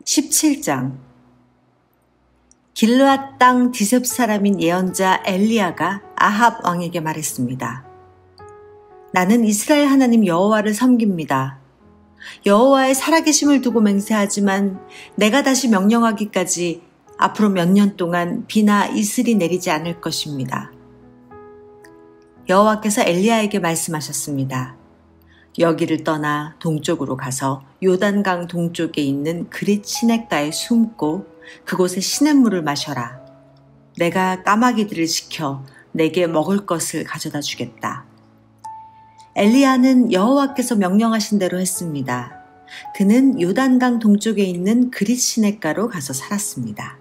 17장. 길르앗 땅 디셉 사람인 예언자 엘리야가 아합 왕에게 말했습니다. 나는 이스라엘 하나님 여호와를 섬깁니다. 여호와의 살아계심을 두고 맹세하지만 내가 다시 명령하기까지 앞으로 몇 년 동안 비나 이슬이 내리지 않을 것입니다. 여호와께서 엘리야에게 말씀하셨습니다. 여기를 떠나 동쪽으로 가서 요단강 동쪽에 있는 그릿 시냇가에 숨고 그곳에 시냇물을 마셔라. 내가 까마귀들을 시켜 내게 먹을 것을 가져다 주겠다. 엘리야는 여호와께서 명령하신 대로 했습니다. 그는 요단강 동쪽에 있는 그릿 시냇가로 가서 살았습니다.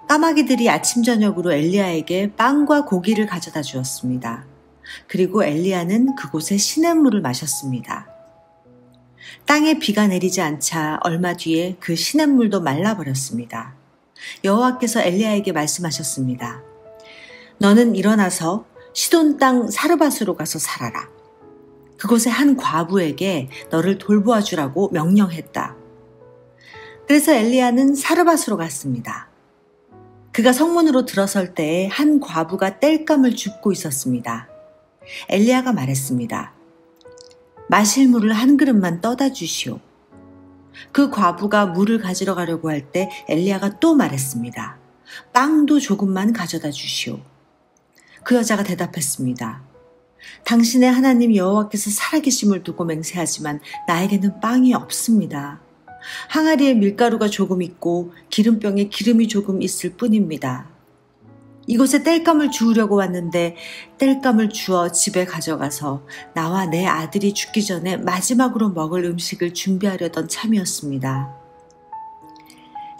까마귀들이 아침 저녁으로 엘리야에게 빵과 고기를 가져다 주었습니다. 그리고 엘리야는 그곳에 시냇물을 마셨습니다. 땅에 비가 내리지 않자 얼마 뒤에 그 시냇물도 말라버렸습니다. 여호와께서 엘리야에게 말씀하셨습니다. 너는 일어나서 시돈 땅 사르밧으로 가서 살아라. 그곳에 한 과부에게 너를 돌보아 주라고 명령했다. 그래서 엘리야는 사르밧으로 갔습니다. 그가 성문으로 들어설 때에 한 과부가 땔감을 줍고 있었습니다. 엘리야가 말했습니다. 마실 물을 한 그릇만 떠다 주시오. 그 과부가 물을 가지러 가려고 할 때 엘리야가 또 말했습니다. 빵도 조금만 가져다 주시오. 그 여자가 대답했습니다. 당신의 하나님 여호와께서 살아계심을 두고 맹세하지만 나에게는 빵이 없습니다. 항아리에 밀가루가 조금 있고 기름병에 기름이 조금 있을 뿐입니다. 이곳에 땔감을 주우려고 왔는데 땔감을 주어 집에 가져가서 나와 내 아들이 죽기 전에 마지막으로 먹을 음식을 준비하려던 참이었습니다.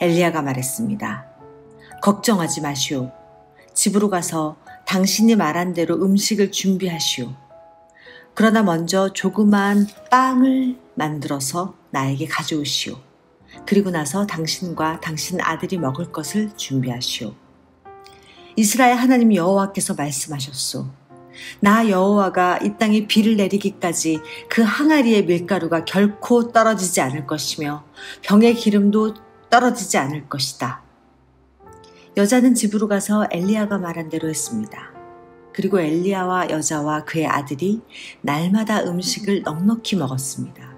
엘리야가 말했습니다. 걱정하지 마시오. 집으로 가서 당신이 말한 대로 음식을 준비하시오. 그러나 먼저 조그마한 빵을 만들어서 나에게 가져오시오. 그리고 나서 당신과 당신 아들이 먹을 것을 준비하시오. 이스라엘 하나님 여호와께서 말씀하셨소. 나 여호와가 이 땅에 비를 내리기까지 그 항아리의 밀가루가 결코 떨어지지 않을 것이며 병의 기름도 떨어지지 않을 것이다. 여자는 집으로 가서 엘리야가 말한 대로 했습니다. 그리고 엘리야와 여자와 그의 아들이 날마다 음식을 넉넉히 먹었습니다.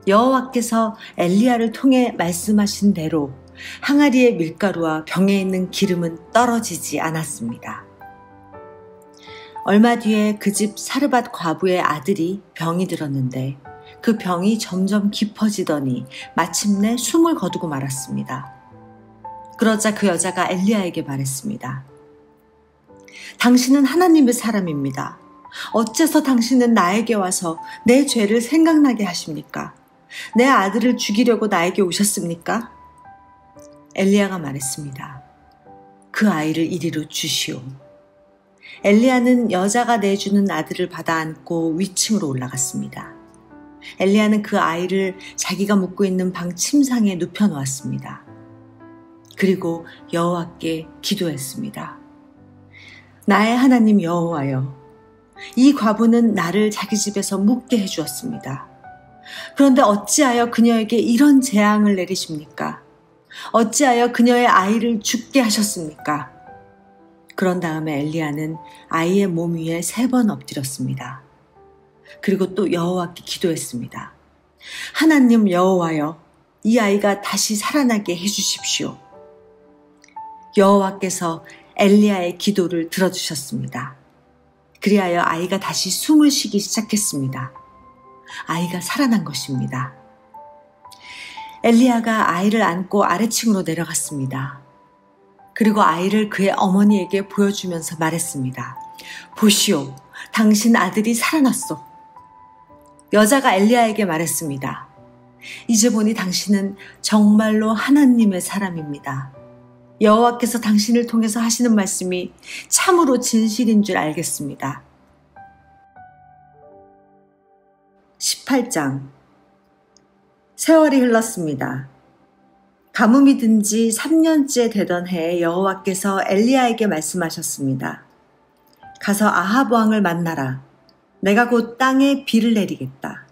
여호와께서 엘리야를 통해 말씀하신 대로 항아리의 밀가루와 병에 있는 기름은 떨어지지 않았습니다. 얼마 뒤에 그 집 사르밧 과부의 아들이 병이 들었는데 그 병이 점점 깊어지더니 마침내 숨을 거두고 말았습니다. 그러자 그 여자가 엘리야에게 말했습니다. 당신은 하나님의 사람입니다. 어째서 당신은 나에게 와서 내 죄를 생각나게 하십니까? 내 아들을 죽이려고 나에게 오셨습니까? 엘리야가 말했습니다. 그 아이를 이리로 주시오. 엘리야는 여자가 내주는 아들을 받아 안고 위층으로 올라갔습니다. 엘리야는 그 아이를 자기가 묵고 있는 방 침상에 눕혀놓았습니다. 그리고 여호와께 기도했습니다. 나의 하나님 여호와여, 이 과부는 나를 자기 집에서 묵게 해주었습니다. 그런데 어찌하여 그녀에게 이런 재앙을 내리십니까? 어찌하여 그녀의 아이를 죽게 하셨습니까? 그런 다음에 엘리야는 아이의 몸 위에 3번 엎드렸습니다. 그리고 또 여호와께 기도했습니다. 하나님 여호와여, 이 아이가 다시 살아나게 해주십시오. 여호와께서 엘리야의 기도를 들어주셨습니다. 그리하여 아이가 다시 숨을 쉬기 시작했습니다. 아이가 살아난 것입니다. 엘리야가 아이를 안고 아래층으로 내려갔습니다. 그리고 아이를 그의 어머니에게 보여주면서 말했습니다. 보시오, 당신 아들이 살아났소. 여자가 엘리야에게 말했습니다. 이제 보니 당신은 정말로 하나님의 사람입니다. 여호와께서 당신을 통해서 하시는 말씀이 참으로 진실인 줄 알겠습니다. 18장. 세월이 흘렀습니다. 가뭄이 든 지 3년째 되던 해에 여호와께서 엘리야에게 말씀하셨습니다. 가서 아합 왕을 만나라. 내가 곧 땅에 비를 내리겠다.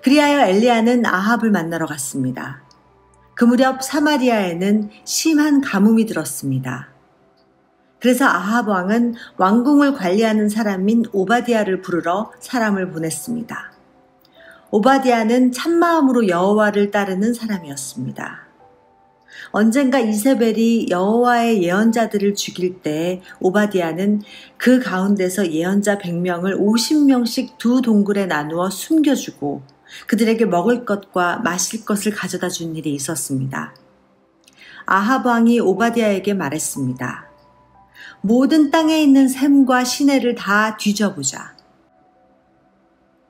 그리하여 엘리야는 아합을 만나러 갔습니다. 그 무렵 사마리아에는 심한 가뭄이 들었습니다. 그래서 아합 왕은 왕궁을 관리하는 사람인 오바댜를 부르러 사람을 보냈습니다. 오바댜는 참마음으로 여호와를 따르는 사람이었습니다. 언젠가 이세벨이 여호와의 예언자들을 죽일 때 오바댜는 그 가운데서 예언자 100명을 50명씩 두 동굴에 나누어 숨겨주고 그들에게 먹을 것과 마실 것을 가져다 준 일이 있었습니다. 아합 왕이 오바댜에게 말했습니다. 모든 땅에 있는 샘과 시내를 다 뒤져보자.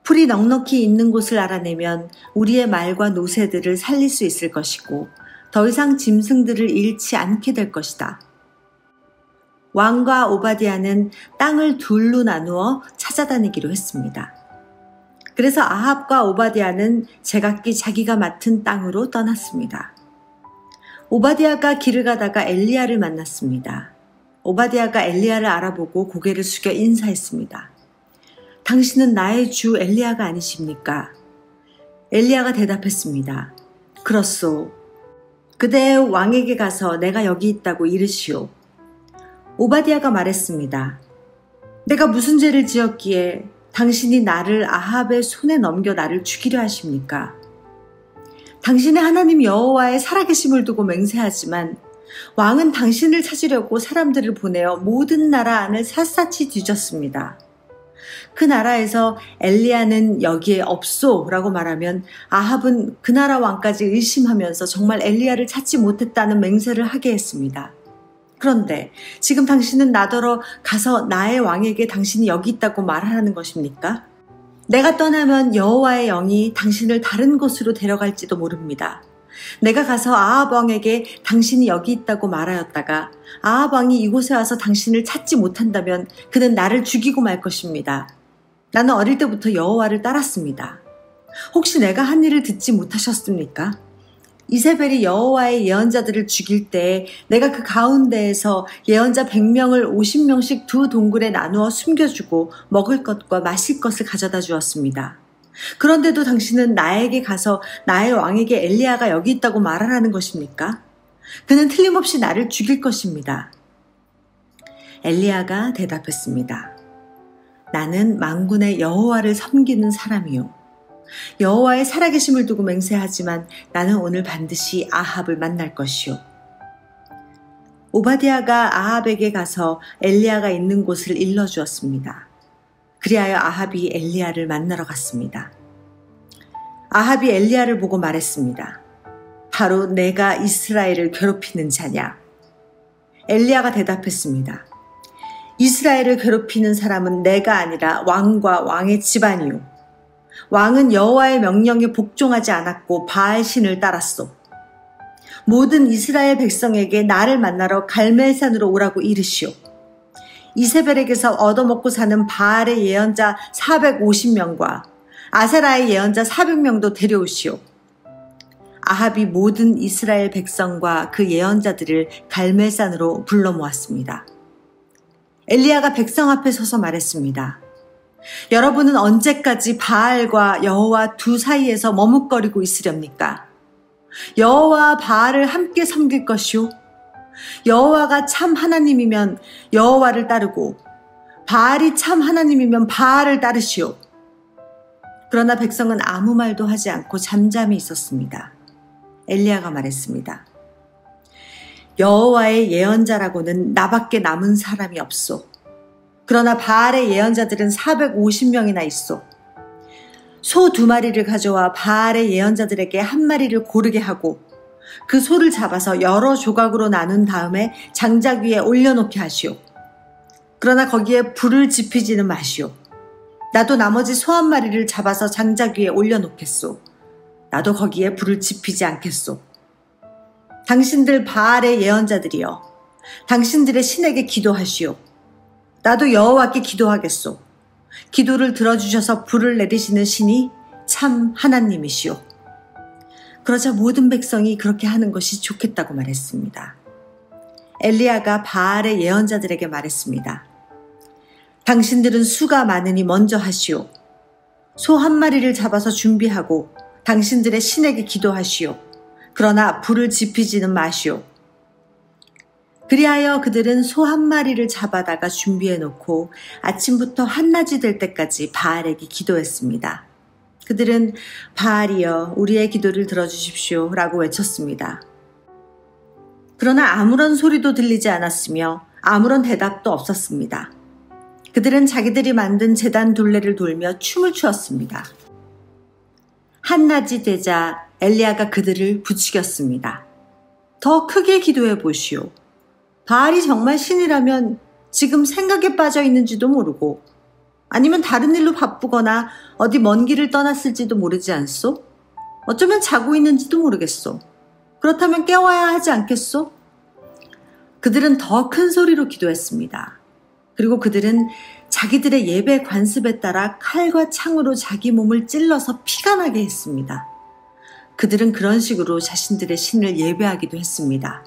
풀이 넉넉히 있는 곳을 알아내면 우리의 말과 노새들을 살릴 수 있을 것이고 더 이상 짐승들을 잃지 않게 될 것이다. 왕과 오바댜는 땅을 둘로 나누어 찾아다니기로 했습니다. 그래서 아합과 오바댜는 제각기 자기가 맡은 땅으로 떠났습니다. 오바댜가 길을 가다가 엘리야를 만났습니다. 오바댜가 엘리야를 알아보고 고개를 숙여 인사했습니다. 당신은 나의 주 엘리야가 아니십니까? 엘리야가 대답했습니다. 그렇소. 그대의 왕에게 가서 내가 여기 있다고 이르시오. 오바댜가 말했습니다. 내가 무슨 죄를 지었기에 당신이 나를 아합의 손에 넘겨 나를 죽이려 하십니까? 당신의 하나님 여호와의 살아계심을 두고 맹세하지만 왕은 당신을 찾으려고 사람들을 보내어 모든 나라 안을 샅샅이 뒤졌습니다. 그 나라에서 엘리야는 여기에 없소라고 말하면 아합은 그 나라 왕까지 의심하면서 정말 엘리야를 찾지 못했다는 맹세를 하게 했습니다. 그런데 지금 당신은 나더러 가서 나의 왕에게 당신이 여기 있다고 말하라는 것입니까? 내가 떠나면 여호와의 영이 당신을 다른 곳으로 데려갈지도 모릅니다. 내가 가서 아합 왕에게 당신이 여기 있다고 말하였다가 아합 왕이 이곳에 와서 당신을 찾지 못한다면 그는 나를 죽이고 말 것입니다. 나는 어릴 때부터 여호와를 따랐습니다. 혹시 내가 한 일을 듣지 못하셨습니까? 이세벨이 여호와의 예언자들을 죽일 때 내가 그 가운데에서 예언자 100명을 50명씩 두 동굴에 나누어 숨겨주고 먹을 것과 마실 것을 가져다 주었습니다. 그런데도 당신은 나에게 가서 나의 왕에게 엘리야가 여기 있다고 말하라는 것입니까? 그는 틀림없이 나를 죽일 것입니다. 엘리야가 대답했습니다. 나는 만군의 여호와를 섬기는 사람이요. 여호와의 살아계심을 두고 맹세하지만 나는 오늘 반드시 아합을 만날 것이요. 오바댜가 아합에게 가서 엘리야가 있는 곳을 일러주었습니다. 그리하여 아합이 엘리야를 만나러 갔습니다. 아합이 엘리야를 보고 말했습니다. 바로 내가 이스라엘을 괴롭히는 자냐? 엘리야가 대답했습니다. 이스라엘을 괴롭히는 사람은 내가 아니라 왕과 왕의 집안이요. 왕은 여호와의 명령에 복종하지 않았고 바알 신을 따랐소. 모든 이스라엘 백성에게 나를 만나러 갈멜산으로 오라고 이르시오. 이세벨에게서 얻어먹고 사는 바알의 예언자 450명과 아세라의 예언자 400명도 데려오시오. 아합이 모든 이스라엘 백성과 그 예언자들을 갈멜산으로 불러 모았습니다. 엘리야가 백성 앞에 서서 말했습니다. 여러분은 언제까지 바알과 여호와 두 사이에서 머뭇거리고 있으렵니까? 여호와와 바알을 함께 섬길 것이요. 여호와가 참 하나님이면 여호와를 따르고 바알이 참 하나님이면 바알을 따르시오. 그러나 백성은 아무 말도 하지 않고 잠잠히 있었습니다. 엘리야가 말했습니다. 여호와의 예언자라고는 나밖에 남은 사람이 없소. 그러나 바알의 예언자들은 450명이나 있소. 소 2마리를 가져와 바알의 예언자들에게 1마리를 고르게 하고 그 소를 잡아서 여러 조각으로 나눈 다음에 장작 위에 올려놓게 하시오. 그러나 거기에 불을 지피지는 마시오. 나도 나머지 소 1마리를 잡아서 장작 위에 올려놓겠소. 나도 거기에 불을 지피지 않겠소. 당신들 바알의 예언자들이여, 당신들의 신에게 기도하시오. 나도 여호와께 기도하겠소. 기도를 들어주셔서 불을 내리시는 신이 참 하나님이시오. 그러자 모든 백성이 그렇게 하는 것이 좋겠다고 말했습니다. 엘리야가 바알의 예언자들에게 말했습니다. 당신들은 수가 많으니 먼저 하시오. 소 한 마리를 잡아서 준비하고 당신들의 신에게 기도하시오. 그러나 불을 지피지는 마시오. 그리하여 그들은 소 한 마리를 잡아다가 준비해 놓고 아침부터 한낮이 될 때까지 바알에게 기도했습니다. 그들은 바알이여 우리의 기도를 들어주십시오 라고 외쳤습니다. 그러나 아무런 소리도 들리지 않았으며 아무런 대답도 없었습니다. 그들은 자기들이 만든 제단 둘레를 돌며 춤을 추었습니다. 한낮이 되자 엘리야가 그들을 부추겼습니다. 더 크게 기도해 보시오. 바알이 정말 신이라면 지금 생각에 빠져 있는지도 모르고 아니면 다른 일로 바쁘거나 어디 먼 길을 떠났을지도 모르지 않소? 어쩌면 자고 있는지도 모르겠소. 그렇다면 깨워야 하지 않겠소? 그들은 더 큰 소리로 기도했습니다. 그리고 그들은 자기들의 예배 관습에 따라 칼과 창으로 자기 몸을 찔러서 피가 나게 했습니다. 그들은 그런 식으로 자신들의 신을 예배하기도 했습니다.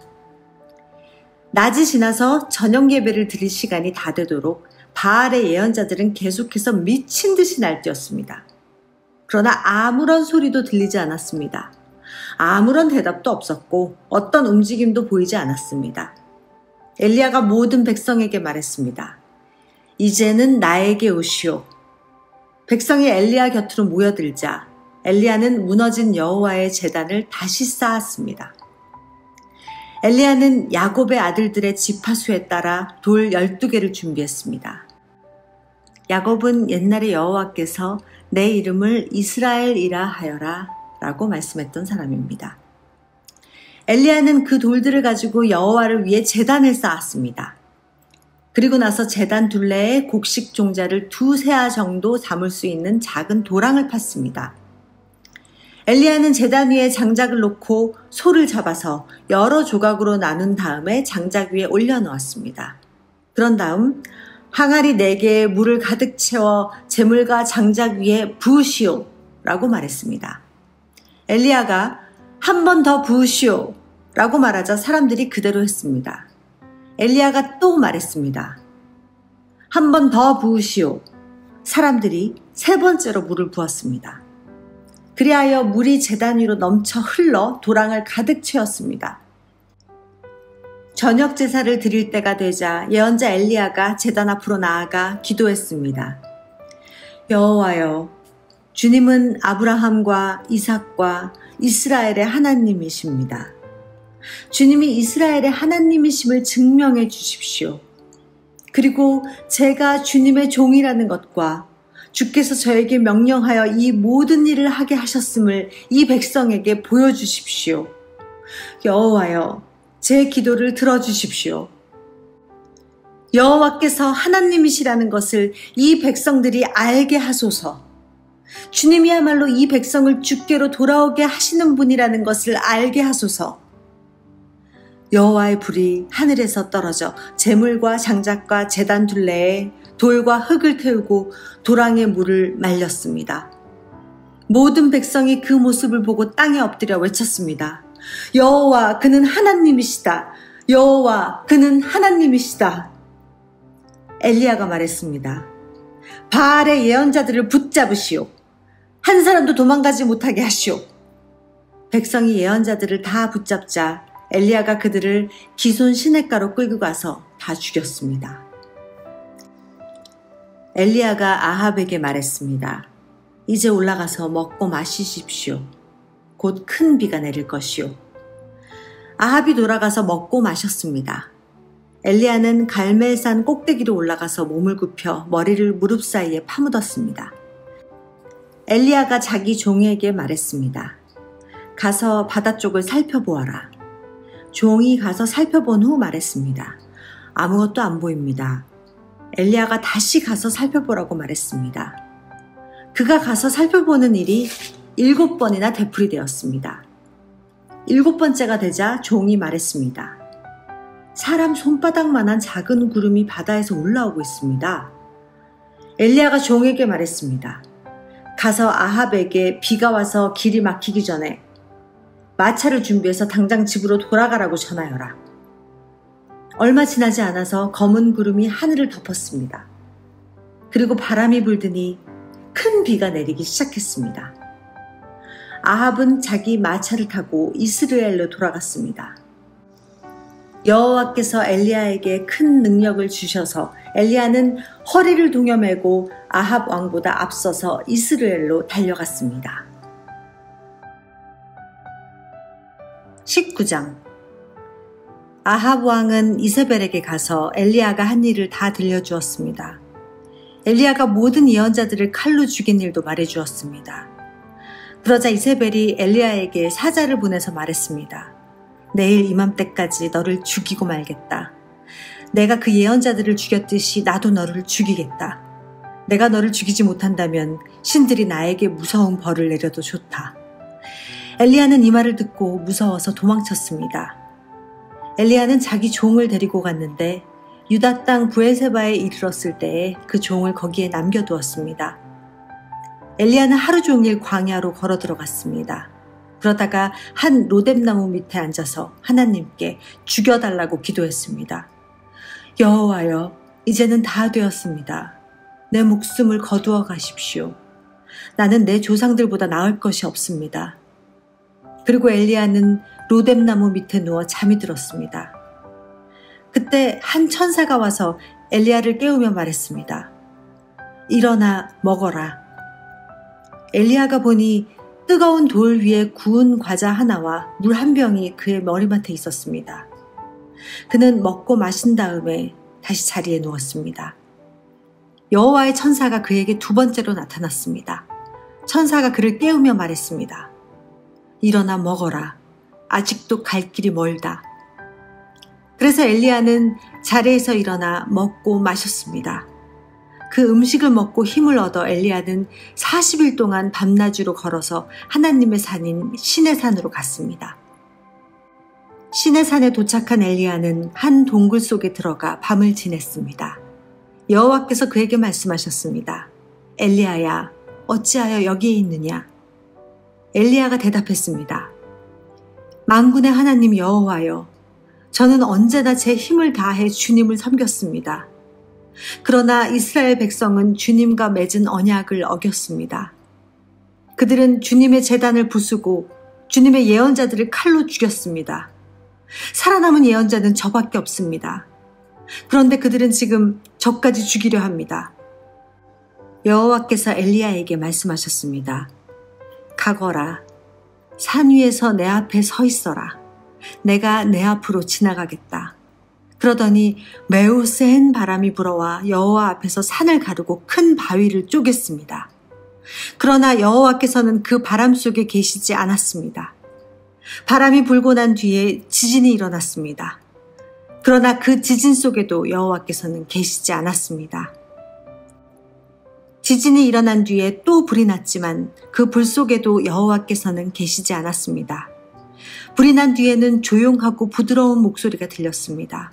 낮이 지나서 저녁 예배를 드릴 시간이 다 되도록 바알의 예언자들은 계속해서 미친 듯이 날뛰었습니다. 그러나 아무런 소리도 들리지 않았습니다. 아무런 대답도 없었고 어떤 움직임도 보이지 않았습니다. 엘리야가 모든 백성에게 말했습니다. 이제는 나에게 오시오. 백성이 엘리야 곁으로 모여들자 엘리야는 무너진 여호와의 제단을 다시 쌓았습니다. 엘리야는 야곱의 아들들의 지파수에 따라 돌 12개를 준비했습니다. 야곱은 옛날에 여호와께서 내 이름을 이스라엘이라 하여라 라고 말씀했던 사람입니다. 엘리야는 그 돌들을 가지고 여호와를 위해 제단을 쌓았습니다. 그리고 나서 제단 둘레에 곡식 종자를 2세아 정도 담을 수 있는 작은 도랑을 팠습니다. 엘리야는 제단 위에 장작을 놓고 소를 잡아서 여러 조각으로 나눈 다음에 장작 위에 올려놓았습니다. 그런 다음 항아리 4개에 물을 가득 채워 재물과 장작 위에 부으시오 라고 말했습니다. 엘리야가 한 번 더 부으시오 라고 말하자 사람들이 그대로 했습니다. 엘리야가 또 말했습니다. 한 번 더 부으시오. 사람들이 3번째로 물을 부었습니다. 그리하여 물이 제단 위로 넘쳐 흘러 도랑을 가득 채웠습니다. 저녁 제사를 드릴 때가 되자 예언자 엘리야가 제단 앞으로 나아가 기도했습니다. 여호와여, 주님은 아브라함과 이삭과 이스라엘의 하나님이십니다. 주님이 이스라엘의 하나님이심을 증명해 주십시오. 그리고 제가 주님의 종이라는 것과 주께서 저에게 명령하여 이 모든 일을 하게 하셨음을 이 백성에게 보여주십시오. 여호와여, 제 기도를 들어주십시오. 여호와께서 하나님이시라는 것을 이 백성들이 알게 하소서. 주님이야말로 이 백성을 주께로 돌아오게 하시는 분이라는 것을 알게 하소서. 여호와의 불이 하늘에서 떨어져 재물과 장작과 제단 둘레에 돌과 흙을 태우고 도랑의 물을 말렸습니다. 모든 백성이 그 모습을 보고 땅에 엎드려 외쳤습니다. 여호와, 그는 하나님이시다. 여호와, 그는 하나님이시다. 엘리야가 말했습니다. 바알의 예언자들을 붙잡으시오. 한 사람도 도망가지 못하게 하시오. 백성이 예언자들을 다 붙잡자 엘리야가 그들을 기손 시냇가로 끌고 가서 다 죽였습니다. 엘리야가 아합에게 말했습니다. 이제 올라가서 먹고 마시십시오. 곧 큰 비가 내릴 것이요. 아합이 돌아가서 먹고 마셨습니다. 엘리야는 갈멜산 꼭대기로 올라가서 몸을 굽혀 머리를 무릎 사이에 파묻었습니다. 엘리야가 자기 종에게 말했습니다. 가서 바다 쪽을 살펴보아라. 종이 가서 살펴본 후 말했습니다. 아무것도 안 보입니다. 엘리야가 다시 가서 살펴보라고 말했습니다. 그가 가서 살펴보는 일이 7번이나 되풀이되었습니다. 7번째가 되자 종이 말했습니다. 사람 손바닥만한 작은 구름이 바다에서 올라오고 있습니다. 엘리야가 종에게 말했습니다. 가서 아합에게 비가 와서 길이 막히기 전에 마차를 준비해서 당장 집으로 돌아가라고 전하여라. 얼마 지나지 않아서 검은 구름이 하늘을 덮었습니다. 그리고 바람이 불더니 큰 비가 내리기 시작했습니다. 아합은 자기 마차를 타고 이스라엘로 돌아갔습니다. 여호와께서 엘리야에게 큰 능력을 주셔서 엘리야는 허리를 동여매고 아합 왕보다 앞서서 이스라엘로 달려갔습니다. 19장. 아합 왕은 이세벨에게 가서 엘리야가 한 일을 다 들려주었습니다. 엘리야가 모든 예언자들을 칼로 죽인 일도 말해주었습니다. 그러자 이세벨이 엘리야에게 사자를 보내서 말했습니다. 내일 이맘때까지 너를 죽이고 말겠다. 내가 그 예언자들을 죽였듯이 나도 너를 죽이겠다. 내가 너를 죽이지 못한다면 신들이 나에게 무서운 벌을 내려도 좋다. 엘리야는 이 말을 듣고 무서워서 도망쳤습니다. 엘리야는 자기 종을 데리고 갔는데 유다 땅 브엘세바에 이르렀을 때에 그 종을 거기에 남겨두었습니다. 엘리야는 하루 종일 광야로 걸어 들어갔습니다. 그러다가 한 로뎀나무 밑에 앉아서 하나님께 죽여달라고 기도했습니다. 여호와여, 이제는 다 되었습니다. 내 목숨을 거두어 가십시오. 나는 내 조상들보다 나을 것이 없습니다. 그리고 엘리야는 로뎀나무 밑에 누워 잠이 들었습니다. 그때 한 천사가 와서 엘리야를 깨우며 말했습니다. 일어나 먹어라. 엘리야가 보니 뜨거운 돌 위에 구운 과자 하나와 물 한 병이 그의 머리맡에 있었습니다. 그는 먹고 마신 다음에 다시 자리에 누웠습니다. 여호와의 천사가 그에게 두 번째로 나타났습니다. 천사가 그를 깨우며 말했습니다. 일어나 먹어라. 아직도 갈 길이 멀다. 그래서 엘리야는 자리에서 일어나 먹고 마셨습니다. 그 음식을 먹고 힘을 얻어 엘리야는 40일 동안 밤낮으로 걸어서 하나님의 산인 시내산으로 갔습니다. 시내산에 도착한 엘리야는 한 동굴 속에 들어가 밤을 지냈습니다. 여호와께서 그에게 말씀하셨습니다. 엘리야야, 어찌하여 여기에 있느냐? 엘리야가 대답했습니다. 만군의 하나님 여호와여, 저는 언제나 제 힘을 다해 주님을 섬겼습니다. 그러나 이스라엘 백성은 주님과 맺은 언약을 어겼습니다. 그들은 주님의 제단을 부수고 주님의 예언자들을 칼로 죽였습니다. 살아남은 예언자는 저밖에 없습니다. 그런데 그들은 지금 저까지 죽이려 합니다. 여호와께서 엘리야에게 말씀하셨습니다. 가거라. 산 위에서 내 앞에 서 있어라. 내가 내 앞으로 지나가겠다. 그러더니 매우 센 바람이 불어와 여호와 앞에서 산을 가르고 큰 바위를 쪼갰습니다. 그러나 여호와께서는 그 바람 속에 계시지 않았습니다. 바람이 불고 난 뒤에 지진이 일어났습니다. 그러나 그 지진 속에도 여호와께서는 계시지 않았습니다. 지진이 일어난 뒤에 또 불이 났지만 그 불 속에도 여호와께서는 계시지 않았습니다. 불이 난 뒤에는 조용하고 부드러운 목소리가 들렸습니다.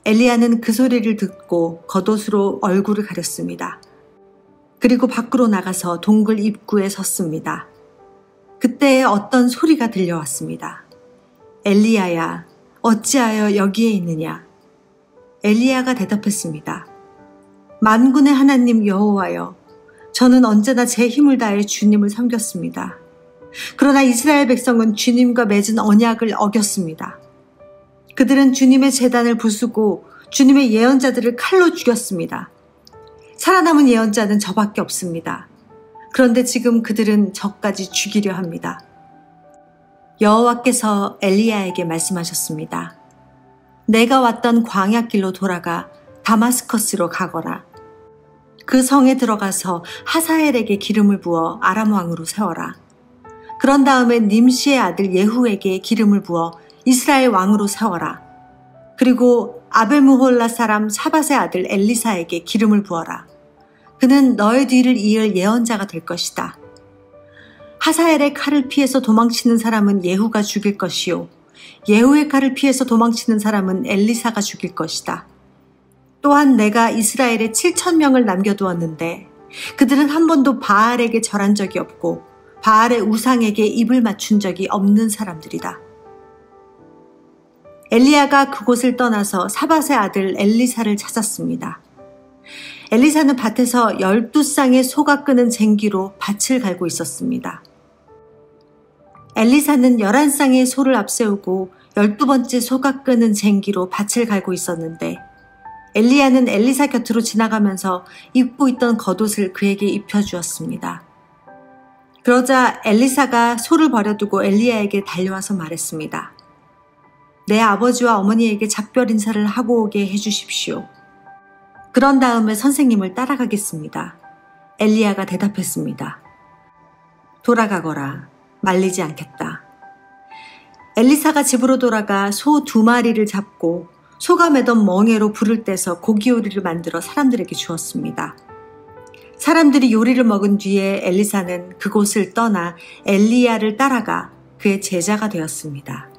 엘리야는 그 소리를 듣고 겉옷으로 얼굴을 가렸습니다. 그리고 밖으로 나가서 동굴 입구에 섰습니다. 그때 어떤 소리가 들려왔습니다. 엘리야야, 어찌하여 여기에 있느냐? 엘리야가 대답했습니다. 만군의 하나님 여호와여, 저는 언제나 제 힘을 다해 주님을 섬겼습니다. 그러나 이스라엘 백성은 주님과 맺은 언약을 어겼습니다. 그들은 주님의 제단을 부수고 주님의 예언자들을 칼로 죽였습니다. 살아남은 예언자는 저밖에 없습니다. 그런데 지금 그들은 저까지 죽이려 합니다. 여호와께서 엘리야에게 말씀하셨습니다. 내가 왔던 광야길로 돌아가 다마스커스로 가거라. 그 성에 들어가서 하사엘에게 기름을 부어 아람 왕으로 세워라. 그런 다음에 님시의 아들 예후에게 기름을 부어 이스라엘 왕으로 세워라. 그리고 아벨무홀라 사람 사밧의 아들 엘리사에게 기름을 부어라. 그는 너의 뒤를 이을 예언자가 될 것이다. 하사엘의 칼을 피해서 도망치는 사람은 예후가 죽일 것이요, 예후의 칼을 피해서 도망치는 사람은 엘리사가 죽일 것이다. 또한 내가 이스라엘에 7,000명을 남겨두었는데 그들은 한 번도 바알에게 절한 적이 없고 바알의 우상에게 입을 맞춘 적이 없는 사람들이다. 엘리야가 그곳을 떠나서 사밧의 아들 엘리사를 찾았습니다. 엘리사는 밭에서 12쌍의 소가 끄는 쟁기로 밭을 갈고 있었습니다. 엘리사는 11쌍의 소를 앞세우고 12번째 소가 끄는 쟁기로 밭을 갈고 있었는데 엘리야는 엘리사 곁으로 지나가면서 입고 있던 겉옷을 그에게 입혀주었습니다. 그러자 엘리사가 소를 버려두고 엘리야에게 달려와서 말했습니다. 내 아버지와 어머니에게 작별 인사를 하고 오게 해주십시오. 그런 다음에 선생님을 따라가겠습니다. 엘리야가 대답했습니다. 돌아가거라. 말리지 않겠다. 엘리사가 집으로 돌아가 소 2마리를 잡고 소가 매던 멍에로 불을 떼서 고기 요리를 만들어 사람들에게 주었습니다. 사람들이 요리를 먹은 뒤에 엘리사는 그곳을 떠나 엘리야를 따라가 그의 제자가 되었습니다.